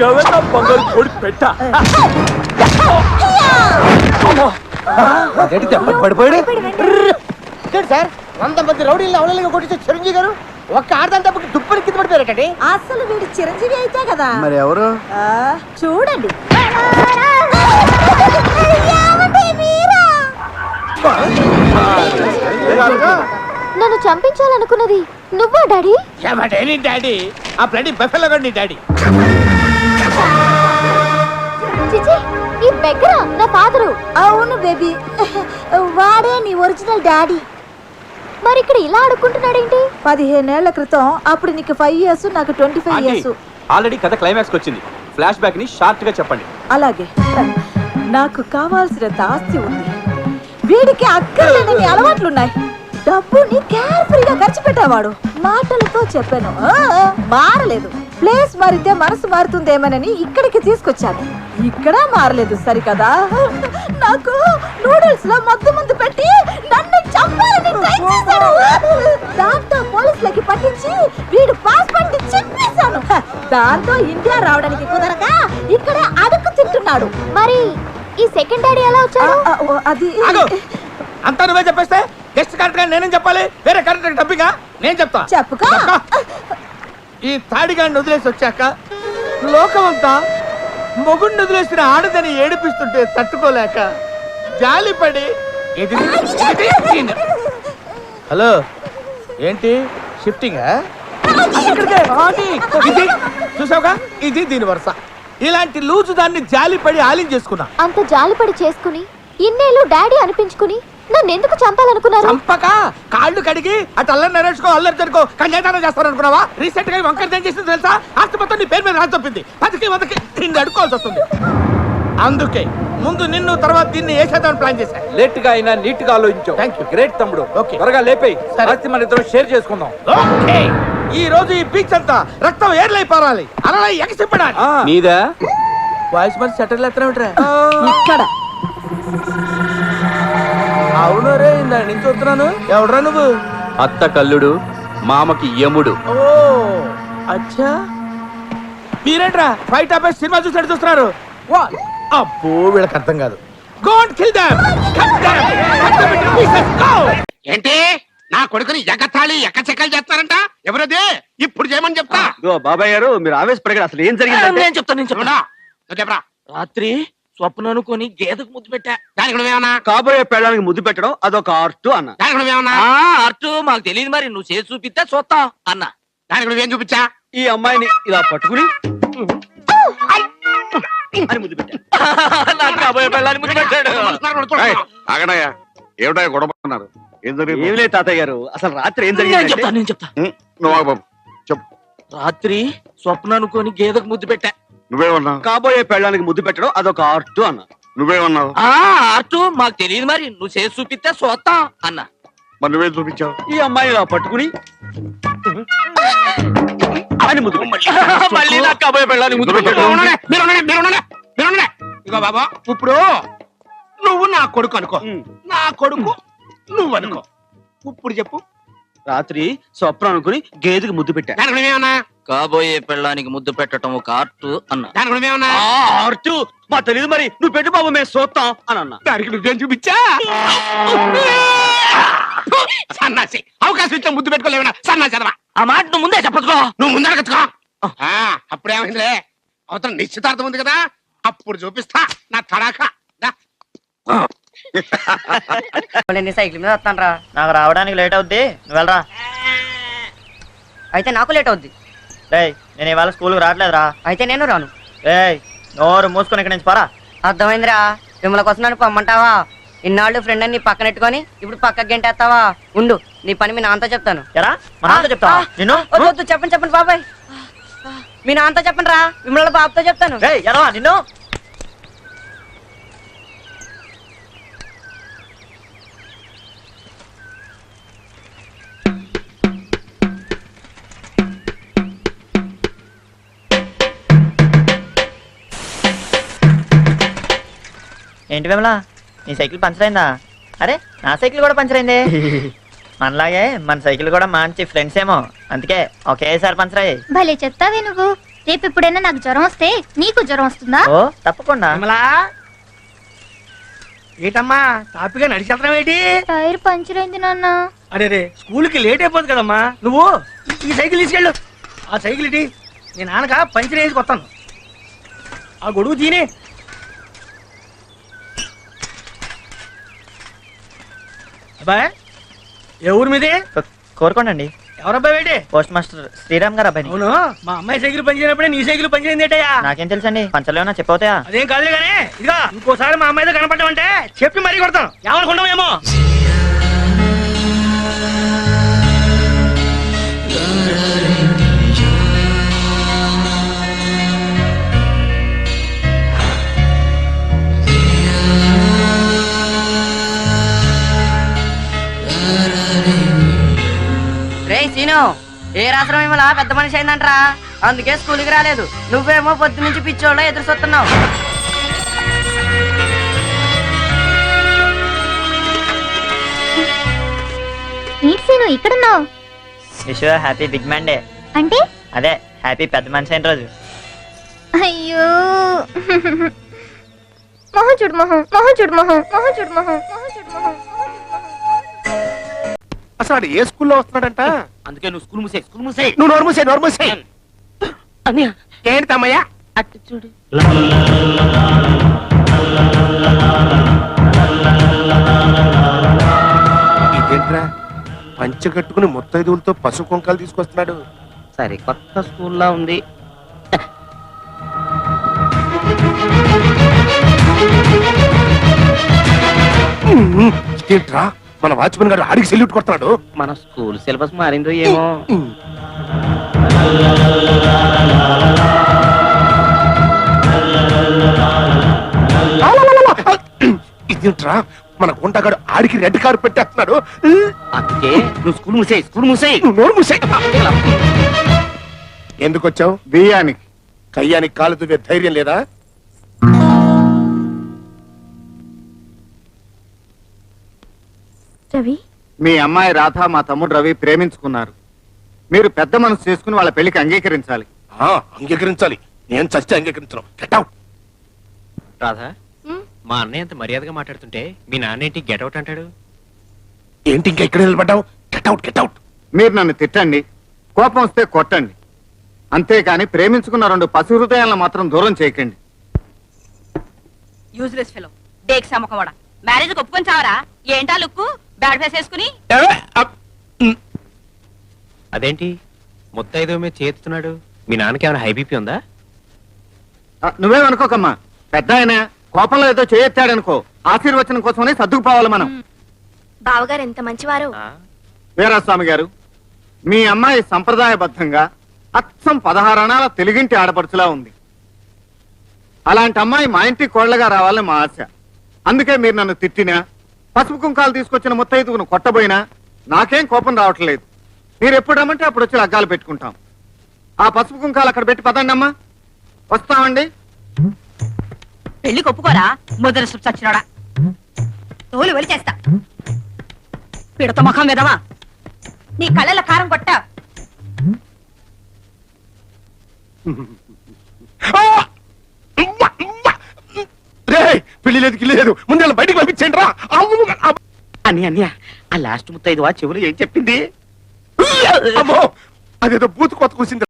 దొరికావే నా బంగారు కోడి పెట్ట. పడిపోయాడు సార్. 100 మంది రౌడీలను అవలంగా కొట్టించే చిరంజీవి గారు ఒక్క ఆడదాని తప్పకి దుప్పటి కింద పడిపోయారటండి. అసలు వీడు చిరంజీవి అయితే కదా. మరి ఎవరు? చూడండి. నన్ను చంపించాలనుకున్నది నువ్వా డాడీ? డాడీ ఆ బ్లడీ బఫెలో నీ డాడీ. చిచి, ఈ బెగ్గర నా ఫాదరు. అవును బేబీ, వాడే నీ ఒరిజినల్ డాడీ. మరి ఇక్కడ ఇలా అడుక్కుంటున్నాడేంటి? 15 ఏళ్ల క్రితం, అప్పుడు నీకు 5 years, నాకు 25 years. ఆల్రెడీ కథ క్లైమాక్స్ వచ్చింది. ఫ్లాష్ బ్యాక్ ని షార్ట్ గా చెప్పండి. అలాగే, నాకు కావాల్సినంత ఆస్తి ఉంది, వీడికి అక్కర్లేని అలవాట్లున్నాయి. డబ్బుని కేర్ఫుల్గా ఖర్చు పెట్టేవాడు. మాటలతో చెప్పాను, మారలేదు. ప్లేస్ మారితే మనసు మారుతుందేమోనని ఇక్కడికి తీసుకొచ్చాను. ఇక్కడ మారలేదు సరికదా. నాకు నూడిల్స్ లో మత్తు పెట్టి నన్ను చంపాలని ట్రై చేశాడు. దాంతో పోలీసులకి పట్టించి వీడు పాస్పోర్ట్ చెప్పేశాను. దాంతో ఇండియా రావడానికి కుదరక ఇక్కడే అడుగు తింటున్నాడు. మరి ఈ సెకండ్ డాడీ ఎలా వచ్చాడు? అది అంతా నువ్వే చెప్పేస్తే గెస్ట్ కరెక్ట్ గా నేనేం చెప్పాలి? వేరే కరెక్ట్ డబ్బిగా నేను చెప్తా. చెప్పుకో. ఈ తాడిగాడిని వదిలేసి వచ్చాక లోకమంతా మొగుడిని వదిలేసిన ఆడదని ఏడిపిస్తుంటే తట్టుకోలేక జాలిపడి హలో ఏంటి షిఫ్టింగ్ ఇది చూసావుగా, ఇది దీని వరుస. ఇలాంటి లూజు దాన్ని జాలిపడి ఆలించేసుకున్నా. అంత జాలిపడి చేసుకుని ఇన్నేళ్ళు డాడీ అనిపించుకుని నన్ను ఎందుకు చంపాలనుకున్నారు? చంపక కాళ్ళు కడిగి అటు అల్లరి నరేసుకో అల్లరి జరుకో కన్యాదానం చేస్తారనుకున్నావా? రీసెంట్ గా వంకర్ ఏం చేసింది తెలుసా? ఆస్తి మొత్తం నీ పేరు మీద రాసి తప్పింది. 10కి 100కి నిన్ను అడుకోవాల్సి వస్తుంది. అందుకే ముందు నిన్ను తర్వాత దీన్ని వేసేద్దామని ప్లాన్ చేశా. లేట్ గా అయినా నీట్ గా ఆలోచించావు. థాంక్యూ. గ్రేట్ తమ్ముడు. ఓకే. త్వరగా లేపేయ్. సరే. ఆస్తి మన ఇద్దరం షేర్ చేసుకుందాం. ఓకే. ఈ రోజు ఈ బీచ్ అంతా రక్తం ఏర్లై పారాలి, అలా ఎగసిపడాలి. నీదా? వాయిస్ మరి సెటిల్ ఎత్తనే ఇక్కడ అవును రే, ఇందా నుంచి వస్తున్నాను. ఎవడరా నువ్వు? అత్త కల్లుడు, మామకి యముడు. ఓ అచ్చా, మీరేంట్రా ఫైట్ ఆపే సినిమా చూసాడు చూస్తున్నారు? అబ్బో వీళ్ళకి అర్థం కాదు. గోంట్ kill them, cut them, cut them into pieces. Go. ఏంటి నా కొడుకుని ఎగతాళి ఎక్కచెక్కలు చేస్తారంట? ఎవరది? ఇప్పుడు చేయమని చెప్తా. బాబాయ్ గారు మీరు ఆవేశపడగారు. అసలు ఏం జరిగింది? నేను చెప్తా. రాత్రి స్వప్న అనుకొని గేదకు ముద్దు పెట్టా. దానికి నువ్వేమన్నా? కాబోయే పెళ్ళడానికి ముద్దు పెట్టడం అదొక ఆర్ట్ అన్న. దానికి నువ్వేమన్నా? అర్టు మాకు తెలియదు, మరి నువ్వు చేసి చూపిస్తే చూస్తాం అన్న. దానికి నువ్వేం చూపించా? ఈ అమ్మాయిని ఇలా పట్టుకుని అని ముద్దు పెట్టా. నాకు కాబోయే పెళ్ళాన్ని ముద్దు పెట్టాడు. ఆగడాయా, ఏమిటా గొడవన్నారు? ఏం జరిగింది? ఏం లేదు తాతయ్య గారు, అసలు రాత్రి ఏం నేను జరిగింది? చెప్తా. నువ్వు ఆగు బాబు, చెప్పు. రాత్రి స్వప్న అనుకొని గేదకు ముద్దు పెట్టా. నువ్వేమన్నావు? కాబోయే పెళ్ళడానికి ముద్దు పెట్టడం అదొక ఆర్ట్ అన్న. నువ్వేమన్నావు? అర్టు మాకు తెలియదు, మరి నువ్వు చేసి చూపిస్తే చూస్తాం అన్న. మరి నువ్వేం చూపించావు? ఈ అమ్మాయిని ఇలా పట్టుకుని అని ముద్దు పెట్టా. మళ్ళీ నాకు కాబోయే పెళ్ళాన్ని ముద్దు పెట్టాడు. ఇగో బాబా, ఇప్పుడు నువ్వు నా కొడుకు అనుకో, నా కొడుకు నువ్వు అనుకో. ఇప్పుడు చెప్పు. రాత్రి స్వప్న అనుకుని గేదెకి ముద్దు పెట్టా. దానికి నువ్వేమన్నా? కాబోయే పెళ్ళానికి ముద్దు పెట్టడం ఒక ఆర్ట్ అన్న. దానికి నువ్వేమన్నా? ఆర్ట్ మా తెలియదు, మరి నువ్వు పెట్టు బాబు మేము చూస్తాం అని అన్నా. దానికి నువ్వేం చూపించా? సన్నాసి, అవకాశం ఇచ్చా ముద్దు పెట్టుకోలేవనా? సన్నాసి అదవా. ఆ మాట నువ్వు ముందే చెప్పచ్చుకో. నువ్వు ముందర కచ్చుకో. అప్పుడేమైందిలే, అవతల నిశ్చితార్థం ఉంది కదా, అప్పుడు చూపిస్తా నా తడాక. సైకిల్ మీద వస్తాను రా. నాకు రావడానికి లేట్ అవుద్ది, నువ్వు వెళ్ళరా. అయితే నాకు లేట్ అవుద్ది. రేయ్, నేను ఇవాళ స్కూల్కి రావట్లేదురా. అయితే నేను రాను. రేయ్, నోరు మూసుకొని ఇక్కడి నుంచి పోరా. అర్థమైందిరా, మిమ్మల్ని కోసం నన్ను పొమ్మంటావా? ఇన్నాళ్ళు ఫ్రెండ్ అని నీ పక్కన పెట్టుకొని ఇప్పుడు పక్కకి గంటేస్తావా? ఉండు, నీ పని మీ నాన్నతో చెప్తాను. ఎరా, మా నాన్నతో చెప్తా నిన్ను? వద్దు, చెప్పండి బాబాయ్. మీ నాన్నతో చెప్పండి రా, మిమ్మల్ని బాబుతో చెప్తాను. రేయ్, ఎరా నిన్ను. ఏంటి విమలా, నీ సైకిల్ పంచర్ అయిందా? అరే, నా సైకిల్ కూడా పంచర్ అయింది. మనలాగే మన సైకిల్ కూడా మంచి ఫ్రెండ్స్ ఏమో, అందుకే ఒకేసారి పంచర్ అయ్యాయి. భలే చెప్తావే నువ్వు. రేపు ఎప్పుడైనా నాకు జ్వరం వస్తే నీకు జ్వరం వస్తుందా? ఓ తప్పకుండా. విమలా ఏటమ్మా తాపిగా నడిచేస్తాం ఏంటి? టైర్ పంచర్ అయింది నాన్న. అరే రే స్కూల్కి లేట్ అయిపోతుంది కదమ్మా. నువ్వు ఈ సైకిల్ తీసుకెళ్ళు. ఆ సైకిల్ ఇటీ నేను నాన్నగా పంచర్ వేసి కొత్తాను. ఆ గొడుగు తీనే. అబ్బాయి ఏ ఊరు మీది? కోరుకోండి. ఎవరబ్బాయి ఏంటి? పోస్ట్ మాస్టర్ శ్రీరామ్ గారు అబ్బాయి. అవును మా అమ్మాయి సైకిల్ పనిచేయనప్పుడే నీ సైకిల్ పనిచేయింది ఏంటయ్యా? నాకేం తెలుసండి, పంచర్లు ఏమన్నా చెప్పవుతాయా? అదేం కాదులే కానీ ఇదిగా ఇంకోసారి మా అమ్మాయితో కనపడ్డామంటే చెప్పి మరీ కొడతాను. ఏమనుకుంటామేమో. రే సీను, ఏ రాత్రం ఏమలా పెద్ద మనిషి అయిందంటరా, అందుకే స్కూల్కి రాలేదు. నువ్వేమో పొద్దు నుంచి పిచ్చోళ్ళ ఎదురు చూస్తున్నావు. ఏంటి సీను ఇక్కడున్నావు? Wish happy big man day. అంటే అదే హ్యాపీ పెద్ద మనిషి అయిన రోజు. అయ్యో మొహం చూడు మొహం, మొహం చూడు మొహం, మొహం చూడు మొహం, మొహం చూడు మొహం. అసలు వాడు ఏ స్కూల్లో వస్తున్నాడంట? అందుకే నువ్వు స్కూల్ మూసే నువ్వు నోరు మూసేయ్. ఏంటి తమ్మయ్య? అట్టు చూడు. ఇదేంట్రా పంచె కట్టుకుని ముత్తైదువులతో పసుపు కుంకాలు తీసుకొస్తున్నాడు. సరే కొత్త స్కూల్లో ఉంది. ఏంట్రా మన వాచ్మెన్ గారు ఆడికి సెల్యూట్ కొడుతున్నాడు. మన స్కూల్ సిలబస్ మారిందో ఏమో. ఇదేంట్రా మన గుంటగాడు ఆడికి రెడ్ కార్ పెట్టేస్తున్నాడు. అందుకే నువ్వు స్కూల్ మూసేయ్. నువ్వు నోరు మూసేయ్. ఎందుకు వచ్చావు? బియ్యానికి కయ్యానికి కాలు దువ్వే ధైర్యం లేదా? రవి, మీ అమ్మాయి రాధ మా తమ్ముడు రవి ప్రేమించుకున్నారు. మీరు పెద్ద మనసు చేసుకుని వాళ్ళ పెళ్లికి అంగీకరించాలి. అంగీకరించాలి. నేను చచ్చి అంగీకరించను. Get out. రాధా, మా అన్నయ్య అంత మర్యాదగా మాట్లాడుతుంటే మీ నాన్నేంటి గెటౌట్ అంటాడు? ఏంటి ఇంకా ఇక్కడ నిలబడ్డావు? Get out. మీరు నన్ను తిట్టండి, కోపం వస్తే కొట్టండి, అంతేకాని ప్రేమించుకున్న రెండు పసి హృదయాలను మాత్రం దూరం చేయకండి. యూజ్లెస్ ఫెలో, డేక్ సమ్మకవాడ. మ్యారేజ్ ఒప్పుకొని చావరా? ఏంటా లుక్కు? బ్యాడ్ ఫేస్ వేసుకుని. అదేంటి ముత్తైదో మీద చేస్తున్నాడు? మీ నాన్నకి ఏమైనా హై బీపీ ఉందా? నువ్వేమనుకోకమ్మా, పెద్ద ఆయన కోపంలో ఏదో చేయెత్తాడనుకో, ఆశీర్వచనం కోసమని సర్దుకుపోవాలి మనం. బావగారు ఎంత మంచివారు. వీరాస్వామి గారు, మీ అమ్మాయి సంప్రదాయబద్ధంగా అచ్చం 16 అణాల తెలుగింటి ఆడపడుచులా ఉంది. అలాంటి అమ్మాయి మా ఇంటి కోళ్లగా రావాలని మా ఆశ. అందుకే మీరు నన్ను తిట్టినా, పసుపు కుంకాలు తీసుకొచ్చిన ముత్తైదువును కొట్టబోయినా నాకేం కోపం రావట్లేదు. మీరు ఎప్పుడు రమ్మంటే అప్పుడు వచ్చి లగ్గాలు పెట్టుకుంటాం. ఆ పసుపు కుంకాలు అక్కడ పెట్టి పదండి అమ్మా. వస్తామండి. పెళ్లి ఒప్పుకోరా ముద్ర చచ్చినాడా? తోలు వెలి చేస్తా. పిడత ముఖం విధవా, నీ కళ్ళల కారం కొట్టా. పెళ్లి లేదు గిల్లి లేదు, ముందు బయటికి పంపించండి రా. అన్నయ్య ఆ లాస్ట్ ముత్తైదువా చెవులు ఏం చెప్పింది? అమ్మో, అదేదో బూతు కొత్త కూసింది.